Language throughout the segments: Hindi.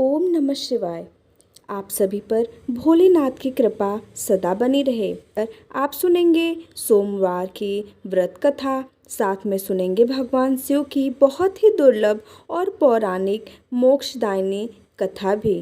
ओम नमः शिवाय। आप सभी पर भोलेनाथ की कृपा सदा बनी रहे। आप सुनेंगे सोमवार की व्रत कथा, साथ में सुनेंगे भगवान शिव की बहुत ही दुर्लभ और पौराणिक मोक्षदायिनी कथा भी।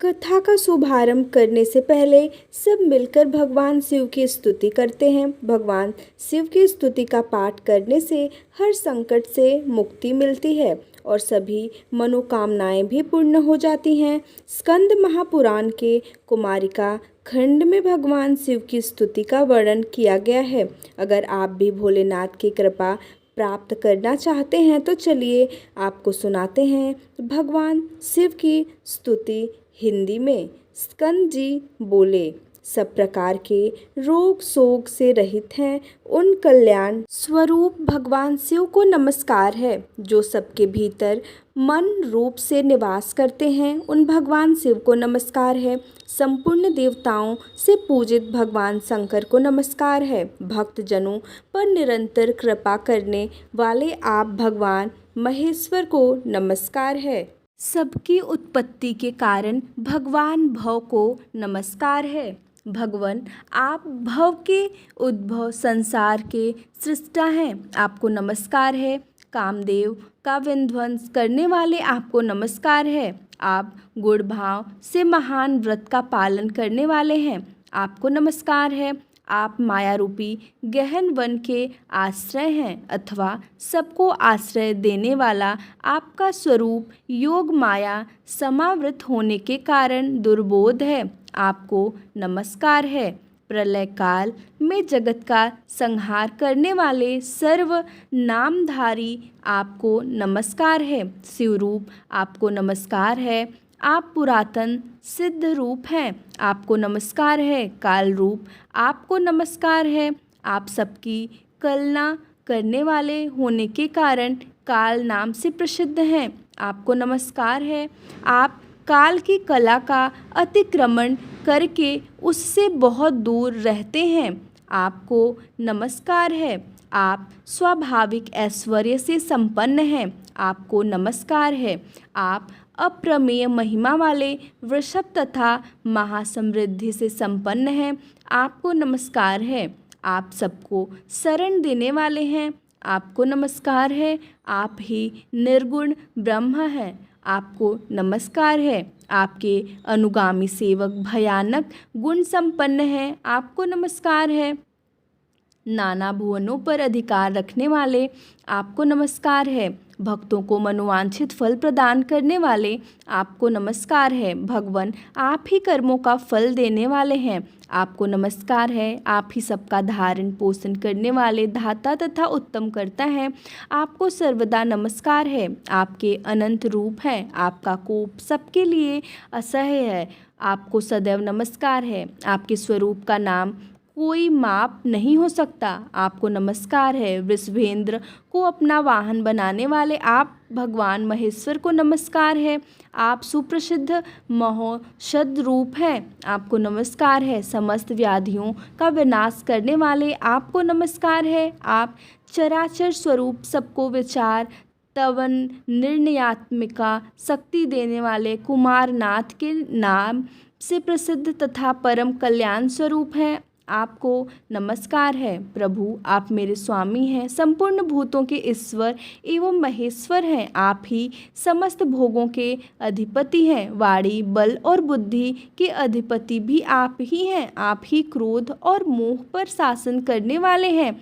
कथा का शुभारंभ करने से पहले सब मिलकर भगवान शिव की स्तुति करते हैं। भगवान शिव की स्तुति का पाठ करने से हर संकट से मुक्ति मिलती है और सभी मनोकामनाएं भी पूर्ण हो जाती हैं। स्कंद महापुराण के कुमारिका खंड में भगवान शिव की स्तुति का वर्णन किया गया है। अगर आप भी भोलेनाथ की कृपा प्राप्त करना चाहते हैं तो चलिए आपको सुनाते हैं भगवान शिव की स्तुति हिंदी में। स्कंद जी बोले, सब प्रकार के रोग शोक से रहित हैं, उन कल्याण स्वरूप भगवान शिव को नमस्कार है। जो सबके भीतर मन रूप से निवास करते हैं, उन भगवान शिव को नमस्कार है। संपूर्ण देवताओं से पूजित भगवान शंकर को नमस्कार है। भक्त जनों पर निरंतर कृपा करने वाले आप भगवान महेश्वर को नमस्कार है। सबकी उत्पत्ति के कारण भगवान भव को नमस्कार है। भगवान आप भव के उद्भव संसार के सृष्टा हैं, आपको नमस्कार है। कामदेव का विध्वंस करने वाले आपको नमस्कार है। आप गुण भाव से महान व्रत का पालन करने वाले हैं, आपको नमस्कार है। आप माया रूपी गहन वन के आश्रय हैं अथवा सबको आश्रय देने वाला आपका स्वरूप योग माया समावृत होने के कारण दुर्बोध है, आपको नमस्कार है। प्रलय काल में जगत का संहार करने वाले सर्व नामधारी आपको नमस्कार है। शिवरूप आपको नमस्कार है। आप पुरातन सिद्ध रूप हैं, आपको नमस्कार है। काल रूप आपको नमस्कार है। आप सबकी कलना करने वाले होने के कारण काल नाम से प्रसिद्ध हैं, आपको नमस्कार है। आप काल की कला का अतिक्रमण करके उससे बहुत दूर रहते हैं, आपको नमस्कार है। आप स्वाभाविक ऐश्वर्य से संपन्न हैं, आपको नमस्कार है। आप अप्रमेय महिमा वाले वृषभ तथा महासमृद्धि से संपन्न हैं, आपको नमस्कार है। आप सबको शरण देने वाले हैं, आपको नमस्कार है। आप ही निर्गुण ब्रह्म हैं, आपको नमस्कार है। आपके अनुगामी सेवक भयानक गुण संपन्न हैं, आपको नमस्कार है। नाना भुवनों पर अधिकार रखने वाले आपको नमस्कार है। भक्तों को मनोवांछित फल प्रदान करने वाले आपको नमस्कार है। भगवान आप ही कर्मों का फल देने वाले हैं, आपको नमस्कार है। आप ही सबका धारण पोषण करने वाले धाता तथा उत्तम करता है, आपको सर्वदा नमस्कार है। आपके अनंत रूप हैं, आपका कोप सबके लिए असह्य है, आपको सदैव नमस्कार है। आपके स्वरूप का नाम कोई माप नहीं हो सकता, आपको नमस्कार है। वृषभेंद्र को अपना वाहन बनाने वाले आप भगवान महेश्वर को नमस्कार है। आप सुप्रसिद्ध महौषध रूप हैं, आपको नमस्कार है। समस्त व्याधियों का विनाश करने वाले आपको नमस्कार है। आप चराचर स्वरूप सबको विचार तवन निर्णयात्मिका शक्ति देने वाले कुमारनाथ के नाम से प्रसिद्ध तथा परम कल्याण स्वरूप हैं, आपको नमस्कार है। प्रभु आप मेरे स्वामी हैं, संपूर्ण भूतों के ईश्वर एवं महेश्वर हैं। आप ही समस्त भोगों के अधिपति हैं, वाणी बल और बुद्धि के अधिपति भी आप ही हैं। आप ही क्रोध और मोह पर शासन करने वाले हैं,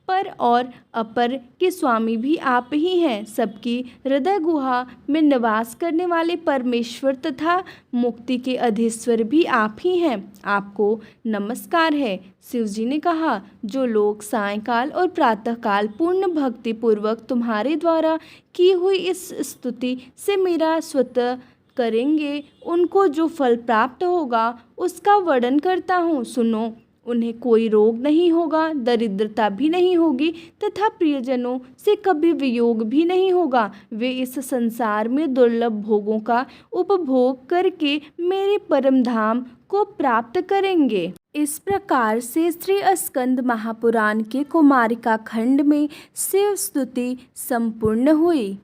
पर और अपर के स्वामी भी आप ही हैं। सबकी हृदय गुहा में निवास करने वाले परमेश्वर तथा मुक्ति के अधीश्वर भी आप ही हैं, आपको नमस्कार है। शिव जी ने कहा, जो लोग सायंकाल और प्रातःकाल पूर्ण भक्ति पूर्वक तुम्हारे द्वारा की हुई इस स्तुति से मेरा स्वतः करेंगे, उनको जो फल प्राप्त होगा उसका वर्णन करता हूँ, सुनो। उन्हें कोई रोग नहीं होगा, दरिद्रता भी नहीं होगी तथा प्रियजनों से कभी वियोग भी नहीं होगा। वे इस संसार में दुर्लभ भोगों का उपभोग करके मेरे परम धाम को प्राप्त करेंगे। इस प्रकार से श्री स्कंद महापुराण के कुमारिका खंड में शिव स्तुति संपूर्ण हुई।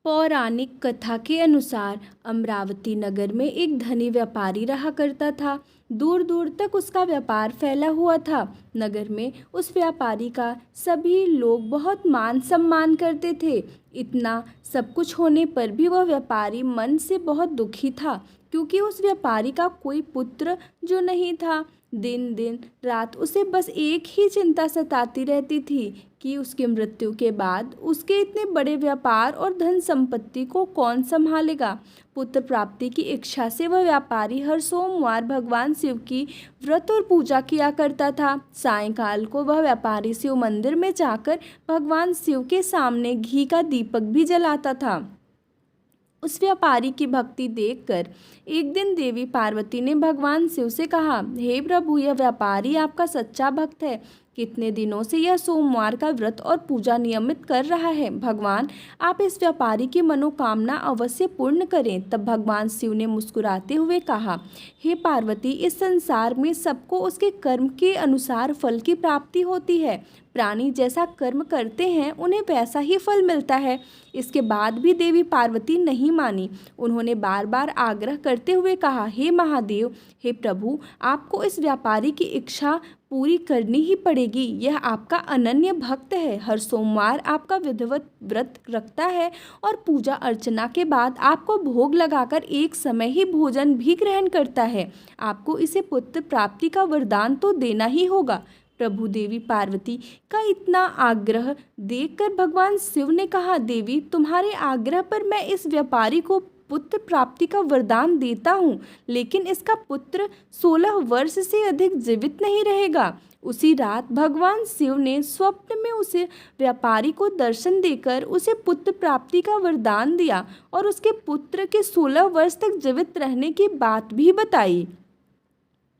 पौराणिक कथा के अनुसार अमरावती नगर में एक धनी व्यापारी रहा करता था। दूर दूर तक उसका व्यापार फैला हुआ था। नगर में उस व्यापारी का सभी लोग बहुत मान सम्मान करते थे। इतना सब कुछ होने पर भी वह व्यापारी मन से बहुत दुखी था, क्योंकि उस व्यापारी का कोई पुत्र जो नहीं था। दिन दिन रात उसे बस एक ही चिंता सताती रहती थी कि उसकी मृत्यु के बाद उसके इतने बड़े व्यापार और धन संपत्ति को कौन संभालेगा। पुत्र प्राप्ति की इच्छा से वह व्यापारी हर सोमवार भगवान शिव की व्रत और पूजा किया करता था। सायंकाल को वह व्यापारी शिव मंदिर में जाकर भगवान शिव के सामने घी का दीपक भी जलाता था। उस व्यापारी की भक्ति देखकर एक दिन देवी पार्वती ने भगवान शिव से कहा, हे प्रभु, यह व्यापारी आपका सच्चा भक्त है। कितने दिनों से यह सोमवार का व्रत और पूजा नियमित कर रहा है। भगवान, आप इस व्यापारी की मनोकामना अवश्य पूर्ण करें। तब भगवान शिव ने मुस्कुराते हुए कहा, हे पार्वती, इस संसार में सबको उसके कर्म के अनुसार फल की प्राप्ति होती है। प्राणी जैसा कर्म करते हैं उन्हें वैसा ही फल मिलता है। इसके बाद भी देवी पार्वती नहीं मानी। उन्होंने बार बार आग्रह करते हुए कहा, हे महादेव, हे प्रभु, आपको इस व्यापारी की इच्छा पूरी करनी ही पड़ेगी। यह आपका अनन्य भक्त है। हर सोमवार आपका विधिवत व्रत रखता है और पूजा अर्चना के बाद आपको भोग लगाकर एक समय ही भोजन भी ग्रहण करता है। आपको इसे पुत्र प्राप्ति का वरदान तो देना ही होगा। प्रभु देवी पार्वती का इतना आग्रह देखकर भगवान शिव ने कहा, देवी, तुम्हारे आग्रह पर मैं इस व्यापारी को पुत्र प्राप्ति का वरदान देता हूँ, लेकिन इसका पुत्र 16 वर्ष से अधिक जीवित नहीं रहेगा। उसी रात भगवान शिव ने स्वप्न में उसे व्यापारी को दर्शन देकर उसे पुत्र प्राप्ति का वरदान दिया और उसके पुत्र के 16 वर्ष तक जीवित रहने की बात भी बताई।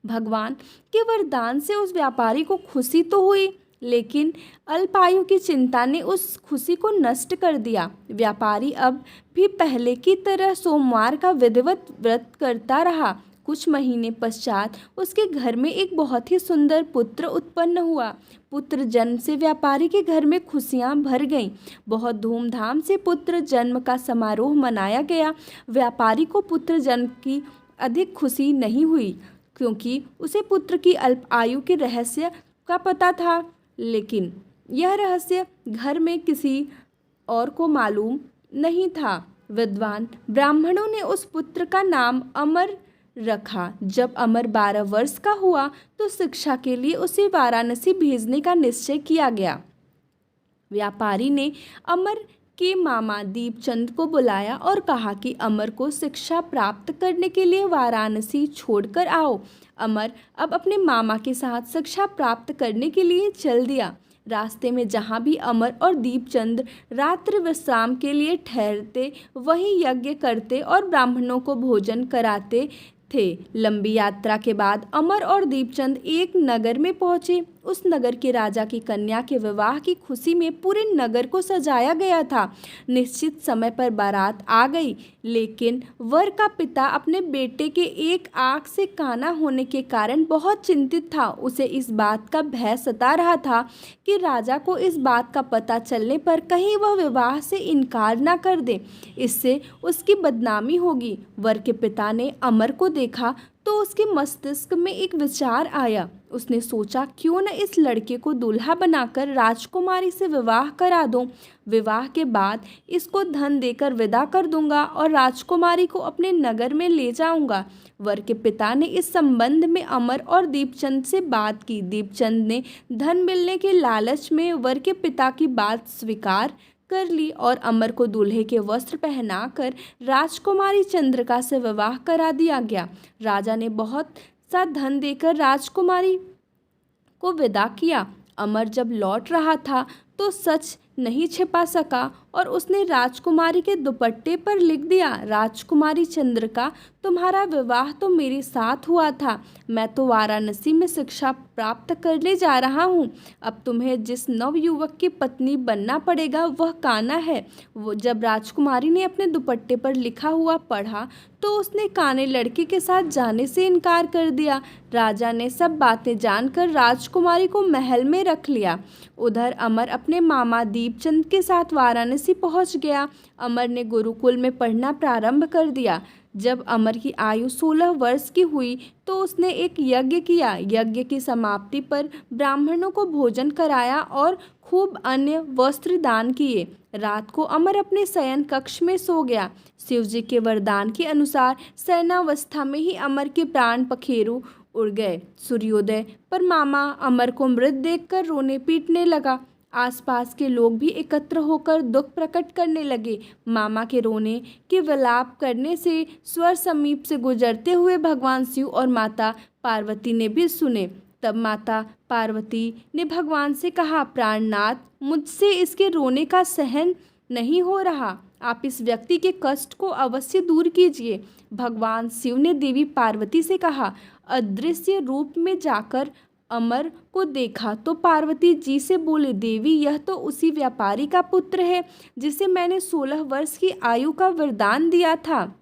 भगवान के वरदान से उस व्यापारी को खुशी तो हुई, लेकिन अल्पायु की चिंता ने उस खुशी को नष्ट कर दिया। व्यापारी अब भी पहले की तरह सोमवार का विधिवत व्रत करता रहा। कुछ महीने पश्चात उसके घर में एक बहुत ही सुंदर पुत्र उत्पन्न हुआ। पुत्र जन्म से व्यापारी के घर में खुशियां भर गईं। बहुत धूमधाम से पुत्र जन्म का समारोह मनाया गया। व्यापारी को पुत्र जन्म की अधिक खुशी नहीं हुई, क्योंकि उसे पुत्र की अल्प आयु के रहस्य का पता था, लेकिन यह रहस्य घर में किसी और को मालूम नहीं था। विद्वान ब्राह्मणों ने उस पुत्र का नाम अमर रखा। जब अमर 12 वर्ष का हुआ तो शिक्षा के लिए उसे वाराणसी भेजने का निश्चय किया गया। व्यापारी ने अमर के मामा दीपचंद को बुलाया और कहा कि अमर को शिक्षा प्राप्त करने के लिए वाराणसी छोड़कर आओ। अमर अब अपने मामा के साथ शिक्षा प्राप्त करने के लिए चल दिया। रास्ते में जहाँ भी अमर और दीपचंद रात्रि विश्राम के लिए ठहरते, वहीं यज्ञ करते और ब्राह्मणों को भोजन कराते थे। लंबी यात्रा के बाद अमर और दीपचंद एक नगर में पहुंचे। उस नगर के राजा की कन्या के विवाह की खुशी में पूरे नगर को सजाया गया था। निश्चित समय पर बारात आ गई, लेकिन वर का पिता अपने बेटे के एक आंख से काना होने के कारण बहुत चिंतित था। उसे इस बात का भय सता रहा था कि राजा को इस बात का पता चलने पर कहीं वह विवाह से इनकार न कर दे, इससे उसकी बदनामी होगी। वर के पिता ने अमर को देखा तो उसके मस्तिष्क में एक विचार आया। उसने सोचा, क्यों न इस लड़के को दूल्हा बनाकर राजकुमारी से विवाह करा दूं। विवाह के बाद इसको धन देकर विदा कर दूंगा और राजकुमारी को अपने नगर में ले जाऊंगा। वर के पिता ने इस संबंध में अमर और दीपचंद से बात की। दीपचंद ने धन मिलने के लालच में वर के पिता की बात स्वीकार कर ली और अमर को दूल्हे के वस्त्र पहनाकर राजकुमारी चंद्रिका से विवाह करा दिया गया। राजा ने बहुत सा धन देकर राजकुमारी को विदा किया। अमर जब लौट रहा था तो सच नहीं छिपा सका और उसने राजकुमारी के दुपट्टे पर लिख दिया, राजकुमारी चंद्रिका, तुम्हारा विवाह तो मेरे साथ हुआ था। मैं तो वाराणसी में शिक्षा प्राप्त करने जा रहा हूँ। अब तुम्हें जिस नवयुवक की पत्नी बनना पड़ेगा वह काना है। वो जब राजकुमारी ने अपने दुपट्टे पर लिखा हुआ पढ़ा तो उसने काने लड़के के साथ जाने से इनकार कर दिया। राजा ने सब बातें जानकर राजकुमारी को महल में रख लिया। उधर अमर अपने मामा दीपचंद के साथ वाराणसी पहुंच गया। अमर ने गुरुकुल में पढ़ना प्रारंभ कर दिया। जब अमर की आयु 16 वर्ष की हुई तो उसने एक यज्ञ किया। यज्ञ की समाप्ति पर ब्राह्मणों को भोजन कराया और खूब अन्य वस्त्र दान किए। रात को अमर अपने शयन कक्ष में सो गया। शिवजी के वरदान के अनुसार शयनावस्था में ही अमर के प्राण पखेरु उड़ गए। सूर्योदय पर मामा अमर को मृत देखकर रोने पीटने लगा। आसपास के लोग भी एकत्र होकर दुख प्रकट करने लगे। मामा के रोने के विलाप करने से स्वर समीप से गुजरते हुए भगवान शिव और माता पार्वती ने भी सुने। तब माता पार्वती ने भगवान से कहा, प्राणनाथ, मुझसे इसके रोने का सहन नहीं हो रहा। आप इस व्यक्ति के कष्ट को अवश्य दूर कीजिए। भगवान शिव ने देवी पार्वती से कहा। अदृश्य रूप में जाकर अमर को देखा तो पार्वती जी से बोले, देवी, यह तो उसी व्यापारी का पुत्र है जिसे मैंने 16 वर्ष की आयु का वरदान दिया था।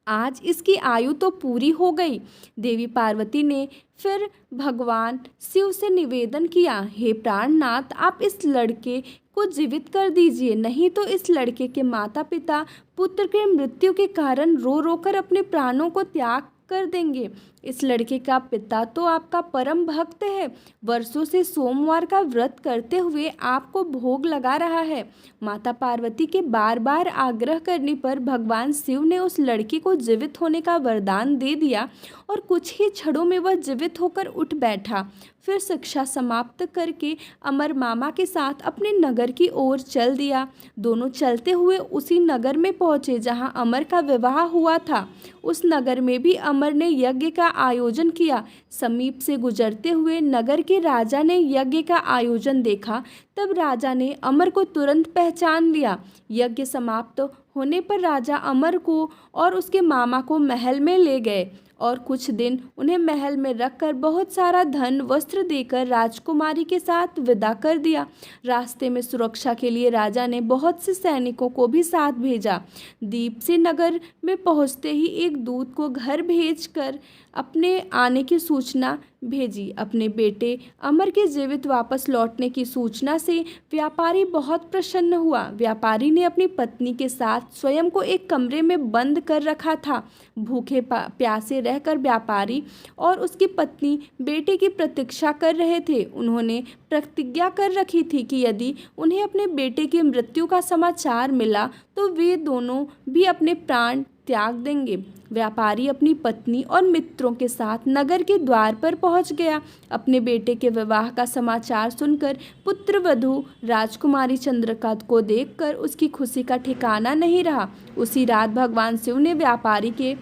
आज इसकी आयु तो पूरी हो गई। देवी पार्वती ने फिर भगवान शिव से निवेदन किया, हे प्राणनाथ, आप इस लड़के को जीवित कर दीजिए, नहीं तो इस लड़के के माता पिता पुत्र के मृत्यु के कारण रो रो कर अपने प्राणों को त्याग कर देंगे। इस लड़के का पिता तो आपका परम भक्त है, वर्षों से सोमवार का व्रत करते हुए आपको भोग लगा रहा है। माता पार्वती के बार बार आग्रह करने पर भगवान शिव ने उस लड़के को जीवित होने का वरदान दे दिया और कुछ ही क्षणों में वह जीवित होकर उठ बैठा। फिर शिक्षा समाप्त करके अमर मामा के साथ अपने नगर की ओर चल दिया। दोनों चलते हुए उसी नगर में पहुंचे जहां अमर का विवाह हुआ था। उस नगर में भी अमर ने यज्ञ का आयोजन किया। समीप से गुजरते हुए नगर के राजा ने यज्ञ का आयोजन देखा। तब राजा ने अमर को तुरंत पहचान लिया। यज्ञ समाप्त होने पर राजा अमर को और उसके मामा को महल में ले गए और कुछ दिन उन्हें महल में रखकर बहुत सारा धन वस्त्र देकर राजकुमारी के साथ विदा कर दिया। रास्ते में सुरक्षा के लिए राजा ने बहुत से सैनिकों को भी साथ भेजा। दीप से नगर में पहुंचते ही एक दूत को घर भेजकर अपने आने की सूचना भेजी। अपने बेटे अमर के जीवित वापस लौटने की सूचना से व्यापारी बहुत प्रसन्न हुआ। व्यापारी ने अपनी पत्नी के साथ स्वयं को एक कमरे में बंद कर रखा था। भूखे प्यासे रहकर व्यापारी और उसकी पत्नी बेटे की प्रतीक्षा कर रहे थे। उन्होंने प्रतिज्ञा कर रखी थी कि यदि उन्हें अपने बेटे की मृत्यु का समाचार मिला तो वे दोनों भी अपने प्राण त्याग देंगे। व्यापारी अपनी पत्नी और मित्रों के साथ नगर के द्वार पर पहुंच गया। अपने बेटे के विवाह का समाचार सुनकर पुत्रवधू राजकुमारी चंद्रका को देखकर उसकी खुशी का ठिकाना नहीं रहा। उसी रात भगवान शिव ने व्यापारी के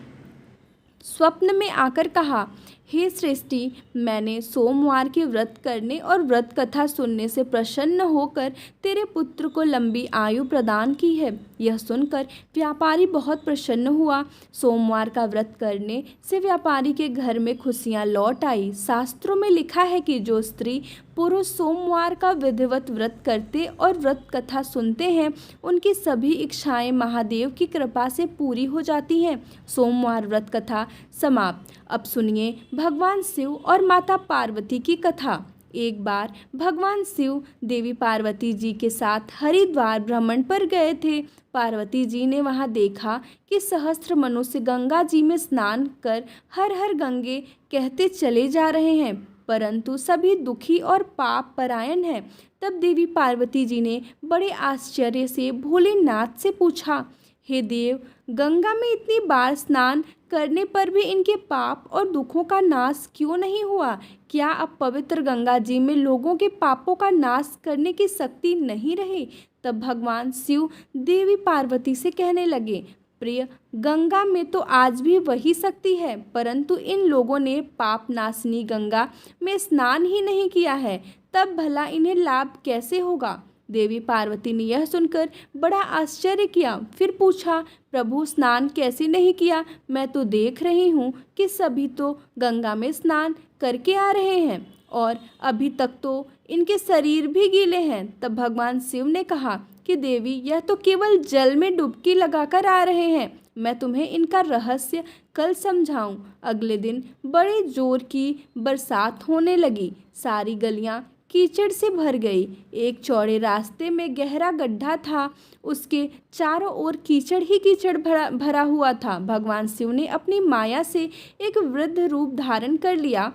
स्वप्न में आकर कहा, हे सृष्टि, मैंने सोमवार के व्रत करने और व्रत कथा सुनने से प्रसन्न होकर तेरे पुत्र को लंबी आयु प्रदान की है। यह सुनकर व्यापारी बहुत प्रसन्न हुआ। सोमवार का व्रत करने से व्यापारी के घर में खुशियां लौट आई। शास्त्रों में लिखा है कि जो स्त्री पुरुष सोमवार का विधिवत व्रत करते और व्रत कथा सुनते हैं, उनकी सभी इच्छाएं महादेव की कृपा से पूरी हो जाती हैं। सोमवार व्रत कथा समाप्त। अब सुनिए भगवान शिव और माता पार्वती की कथा। एक बार भगवान शिव देवी पार्वती जी के साथ हरिद्वार भ्रमण पर गए थे। पार्वती जी ने वहां देखा कि सहस्त्र मनुष्य गंगा जी में स्नान कर हर हर गंगे कहते चले जा रहे हैं, परंतु सभी दुखी और पाप परायण हैं। तब देवी पार्वती जी ने बड़े आश्चर्य से भोलेनाथ से पूछा, हे देव, गंगा में इतनी बार स्नान करने पर भी इनके पाप और दुखों का नाश क्यों नहीं हुआ? क्या अब पवित्र गंगा जी में लोगों के पापों का नाश करने की शक्ति नहीं रही? तब भगवान शिव देवी पार्वती से कहने लगे, प्रिय, गंगा में तो आज भी वही शक्ति है, परंतु इन लोगों ने पाप नाशनी गंगा में स्नान ही नहीं किया है, तब भला इन्हें लाभ कैसे होगा? देवी पार्वती ने यह सुनकर बड़ा आश्चर्य किया। फिर पूछा, प्रभु, स्नान कैसे नहीं किया? मैं तो देख रही हूँ कि सभी तो गंगा में स्नान करके आ रहे हैं और अभी तक तो इनके शरीर भी गीले हैं। तब भगवान शिव ने कहा कि देवी, यह तो केवल जल में डुबकी लगाकर आ रहे हैं। मैं तुम्हें इनका रहस्य कल समझाऊं। अगले दिन बड़े जोर की बरसात होने लगी। सारी गलियां कीचड़ से भर गई। एक चौड़े रास्ते में गहरा गड्ढा था, उसके चारों ओर कीचड़ ही कीचड़ भरा हुआ था। भगवान शिव ने अपनी माया से एक वृद्ध रूप धारण कर लिया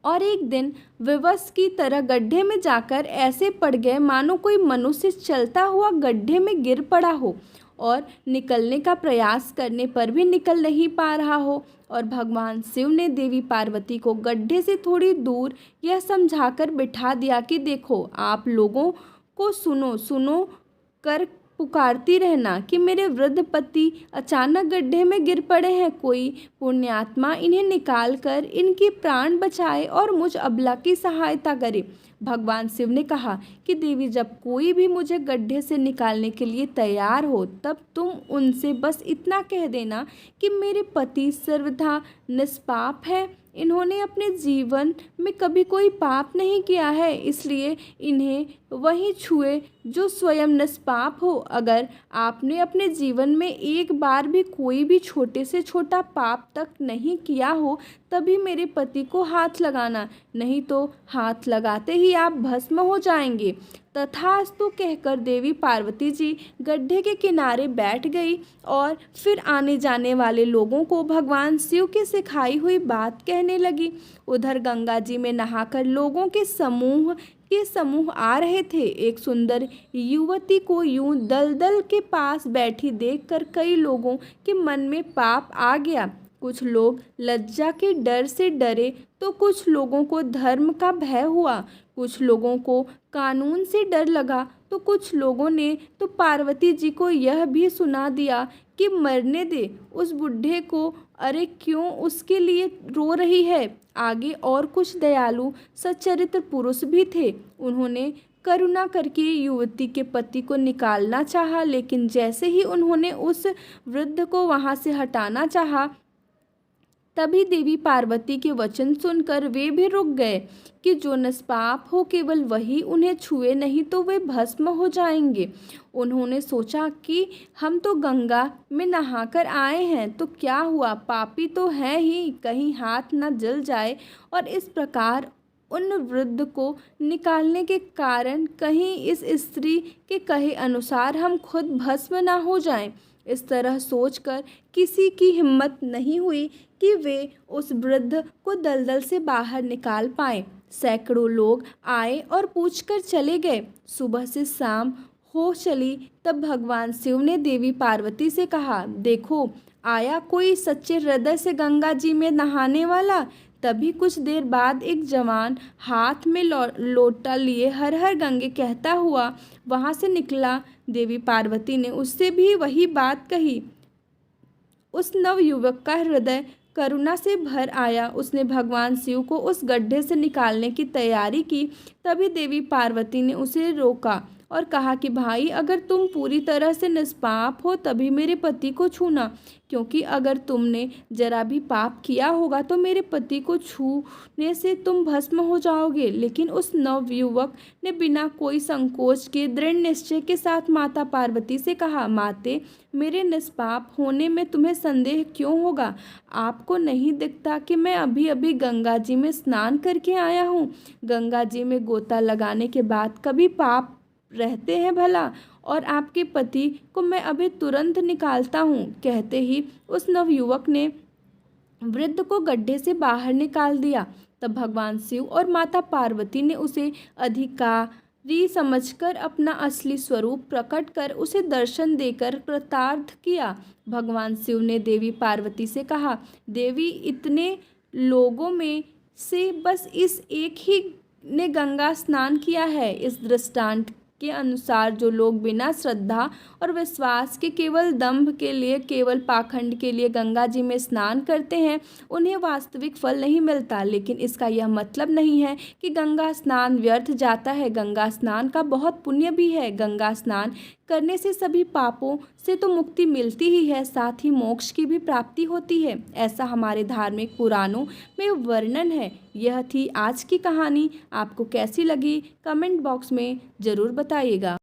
और एक दिन विवश की तरह गड्ढे में जाकर ऐसे पड़ गए मानो कोई मनुष्य चलता हुआ गड्ढे में गिर पड़ा हो और निकलने का प्रयास करने पर भी निकल नहीं पा रहा हो। और भगवान शिव ने देवी पार्वती को गड्ढे से थोड़ी दूर यह समझाकर बिठा दिया कि देखो, आप लोगों को सुनो सुनो कर पुकारती रहना कि मेरे वृद्ध पति अचानक गड्ढे में गिर पड़े हैं। कोई पुण्यात्मा इन्हें निकाल कर इनकी प्राण बचाए और मुझ अबला की सहायता करे। भगवान शिव ने कहा कि देवी, जब कोई भी मुझे गड्ढे से निकालने के लिए तैयार हो तब तुम उनसे बस इतना कह देना कि मेरे पति सर्वथा निष्पाप है, इन्होंने अपने जीवन में कभी कोई पाप नहीं किया है, इसलिए इन्हें वही छुए जो स्वयं निष्पाप हो। अगर आपने अपने जीवन में एक बार भी कोई भी छोटे से छोटा पाप तक नहीं किया हो तभी मेरे पति को हाथ लगाना, नहीं तो हाथ लगाते ही आप भस्म हो जाएंगे। तथास्तु कहकर देवी पार्वती जी गड्ढे के किनारे बैठ गई और फिर आने जाने वाले लोगों को भगवान शिव की सिखाई हुई बात कहने लगी। उधर गंगा जी में नहाकर लोगों के समूह आ रहे थे। एक सुंदर युवती को यूं दलदल के पास बैठी देखकर कई लोगों के मन में पाप आ गया। कुछ लोग लज्जा के डर से डरे तो कुछ लोगों को धर्म का भय हुआ, कुछ लोगों को कानून से डर लगा तो कुछ लोगों ने तो पार्वती जी को यह भी सुना दिया कि मरने दे उस बुढ़े को, अरे क्यों उसके लिए रो रही है। आगे और कुछ दयालु सच्चरित्र पुरुष भी थे। उन्होंने करुणा करके युवती के पति को निकालना चाहा, लेकिन जैसे ही उन्होंने उस वृद्ध को वहां से हटाना चाहा तभी देवी पार्वती के वचन सुनकर वे भी रुक गए कि जो निष्पाप हो केवल वही उन्हें छुए, नहीं तो वे भस्म हो जाएंगे। उन्होंने सोचा कि हम तो गंगा में नहाकर आए हैं तो क्या हुआ, पापी तो हैं ही, कहीं हाथ न जल जाए। और इस प्रकार उन वृद्ध को निकालने के कारण कहीं इस स्त्री के कहे अनुसार हम खुद भस्म न हो जाएं। इस तरह सोचकर किसी की हिम्मत नहीं हुई कि वे उस वृद्ध को दलदल से बाहर निकाल पाएं। सैकड़ों लोग आए और पूछकर चले गए। सुबह से शाम हो चली तब भगवान शिव ने देवी पार्वती से कहा, देखो आया कोई सच्चे हृदय से गंगा जी में नहाने वाला। तभी कुछ देर बाद एक जवान हाथ में लोटा लिए हर हर गंगे कहता हुआ वहां से निकला। देवी पार्वती ने उससे भी वही बात कही। उस नवयुवक का हृदय करुणा से भर आया। उसने भगवान शिव को उस गड्ढे से निकालने की तैयारी की। तभी देवी पार्वती ने उसे रोका और कहा कि भाई, अगर तुम पूरी तरह से निष्पाप हो तभी मेरे पति को छूना, क्योंकि अगर तुमने जरा भी पाप किया होगा तो मेरे पति को छूने से तुम भस्म हो जाओगे। लेकिन उस नवयुवक ने बिना कोई संकोच के दृढ़ निश्चय के साथ माता पार्वती से कहा, माते, मेरे निष्पाप होने में तुम्हें संदेह क्यों होगा? आपको नहीं दिखता कि मैं अभी अभी गंगा जी में स्नान करके आया हूँ? गंगा जी में गोता लगाने के बाद कभी पाप रहते हैं भला? और आपके पति को मैं अभी तुरंत निकालता हूँ। कहते ही उस नवयुवक ने वृद्ध को गड्ढे से बाहर निकाल दिया। तब भगवान शिव और माता पार्वती ने उसे अधिकारी समझकर अपना असली स्वरूप प्रकट कर उसे दर्शन देकर कृतार्थ किया। भगवान शिव ने देवी पार्वती से कहा, देवी, इतने लोगों में से बस इस एक ही ने गंगा स्नान किया है। इस दृष्टांत के अनुसार जो लोग बिना श्रद्धा और विश्वास के केवल दंभ के लिए, केवल पाखंड के लिए गंगा जी में स्नान करते हैं उन्हें वास्तविक फल नहीं मिलता। लेकिन इसका यह मतलब नहीं है कि गंगा स्नान व्यर्थ जाता है। गंगा स्नान का बहुत पुण्य भी है। गंगा स्नान करने से सभी पापों से तो मुक्ति मिलती ही है, साथ ही मोक्ष की भी प्राप्ति होती है। ऐसा हमारे धार्मिक पुराणों में वर्णन है। यह थी आज की कहानी। आपको कैसी लगी कमेंट बॉक्स में ज़रूर बताइएगा।